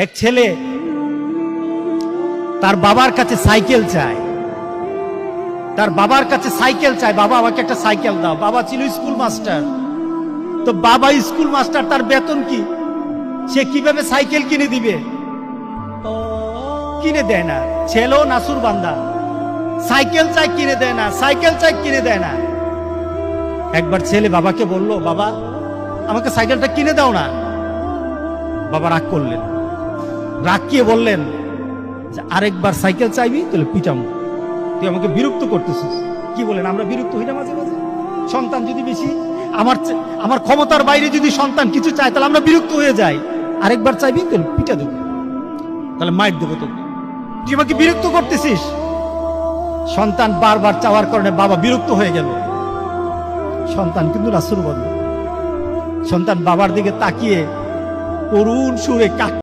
এক ছেলে তার বাবার কাছে সাইকেল চায়, তার বাবার কাছে সাইকেল চায়, বাবা আমাকে একটা সাইকেল দাও। বাবা ছিল স্কুল মাস্টার। তো বাবা স্কুল মাস্টার, তার বেতন কি, সে কিভাবে সাইকেল কিনে দিবে? কিনে দেয় না। ছেলেও নাসুর বান্দা, সাইকেল চাই কিনে দেয় না, সাইকেল চাই কিনে দেয় না। একবার ছেলে বাবাকে বলল, বাবা আমাকে সাইকেলটা কিনে দাও না। বাবা রাগ করলেন, রাগ কিয়ে বললেন যে আরেকবার সাইকেল চাইবি তাহলে পিটামো, তুই আমাকে বিরক্ত করতেছিস। কি বলেন, আমরা বিরক্ত হই না মাঝে মাঝে? সন্তান যদি বেশি আমার ক্ষমতার বাইরে যদি সন্তান কিছু চায় তাহলে আমরা বিরক্ত হয়ে যাই। আরেকবার চাইবি তাহলে পিটা দেবো, তাহলে মাইর দেবো তোকে, তুই আমাকে বিরক্ত করতেছিস। সন্তান বারবার চাওয়ার কারণে বাবা বিরক্ত হয়ে গেল। সন্তান কিন্তু রাসূল বলে, সন্তান বাবার দিকে তাকিয়ে করুণ সুরে